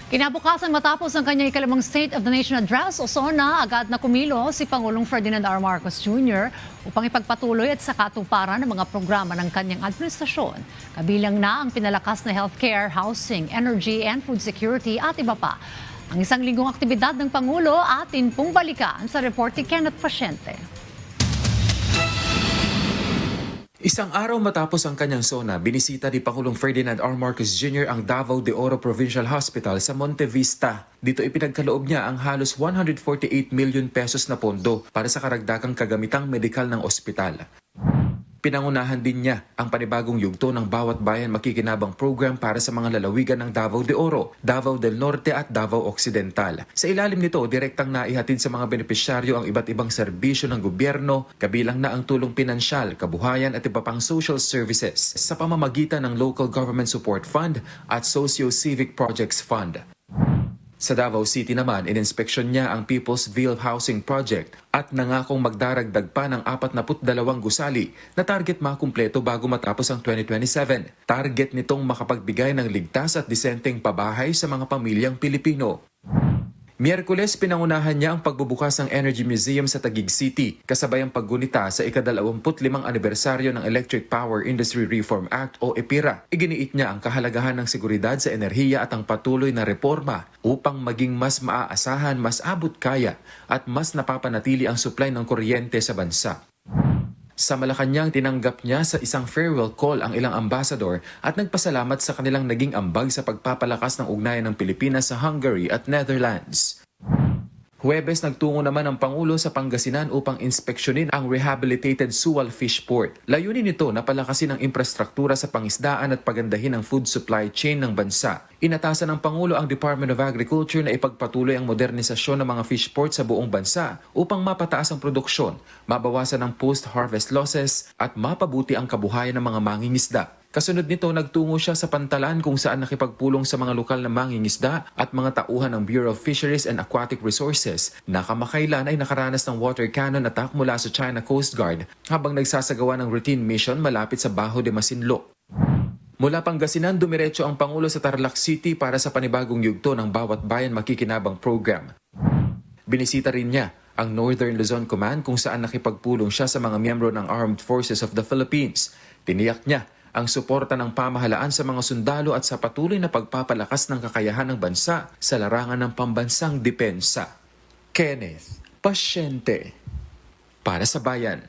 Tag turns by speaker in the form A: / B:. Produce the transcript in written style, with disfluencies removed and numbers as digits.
A: Kinabukasan matapos ang kanyang ikalimang State of the Nation Address, Osona agad na kumilo si Pangulong Ferdinand R. Marcos Jr. upang ipagpatuloy at sakatuparan ng mga programa ng kanyang administrasyon. Kabilang na ang pinalakas na healthcare, housing, energy and food security at iba pa. Ang isang linggong aktibidad ng Pangulo atin pong balikan sa report ni Kenneth Pasyente.
B: Isang araw matapos ang kanyang SONA, binisita ni Pangulong Ferdinand R. Marcos Jr. ang Davao de Oro Provincial Hospital sa Monte Vista. Dito ipinagkaloob niya ang halos 148 million pesos na pondo para sa karagdagang kagamitang medikal ng ospital. Pinangunahan din niya ang panibagong yugto ng Bawat Bayan Makikinabang program para sa mga lalawigan ng Davao de Oro, Davao del Norte at Davao Occidental. Sa ilalim nito, direktang naihatid sa mga benepisyaryo ang iba't ibang serbisyo ng gobyerno, kabilang na ang tulong pinansyal, kabuhayan at iba pang social services sa pamamagitan ng Local Government Support Fund at Socio-Civic Projects Fund. Sa Davao City naman, ininspeksyon niya ang People's Ville Housing Project at nangakong magdaragdag pa ng 42 gusali na target makumpleto bago matapos ang 2027. Target nitong makapagbigay ng ligtas at disenteng pabahay sa mga pamilyang Pilipino. Miyerkules, pinangunahan niya ang pagbubukas ng Energy Museum sa Taguig City, kasabay ang paggunita sa ika-25 anibersaryo ng Electric Power Industry Reform Act o EPIRA. Iginiit niya ang kahalagahan ng seguridad sa enerhiya at ang patuloy na reforma upang maging mas maaasahan, mas abot kaya at mas napapanatili ang supply ng kuryente sa bansa. Sa Malacanang, tinanggap niya sa isang farewell call ang ilang ambassador at nagpasalamat sa kanilang naging ambag sa pagpapalakas ng ugnayan ng Pilipinas sa Hungary at Netherlands. Huwebes, nagtungo naman ang Pangulo sa Pangasinan upang inspeksyonin ang rehabilitated Sual Fish Port. Layunin nito na palakasin ang infrastruktura sa pangisdaan at pagandahin ang food supply chain ng bansa. Inatasan ng Pangulo ang Department of Agriculture na ipagpatuloy ang modernisasyon ng mga fish port sa buong bansa upang mapataas ang produksyon, mabawasan ang post-harvest losses at mapabuti ang kabuhayan ng mga mangingisda. Kasunod nito, nagtungo siya sa Pantalan kung saan nakipagpulong sa mga lokal na mangingisda at mga tauhan ng Bureau of Fisheries and Aquatic Resources na kamakailan ay nakaranas ng water cannon attack mula sa China Coast Guard habang nagsasagawa ng routine mission malapit sa Bajo de Masinloc. Mula Pangasinan, dumiretso ang Pangulo sa Tarlac City para sa panibagong yugto ng Bawat Bayan Makikinabang program. Binisita rin niya ang Northern Luzon Command kung saan nakipagpulong siya sa mga miyembro ng Armed Forces of the Philippines. Tiniyak niya ang suporta ng pamahalaan sa mga sundalo at sa patuloy na pagpapalakas ng kakayahan ng bansa sa larangan ng pambansang depensa. Kenneth Pasyente, para sa Bayan.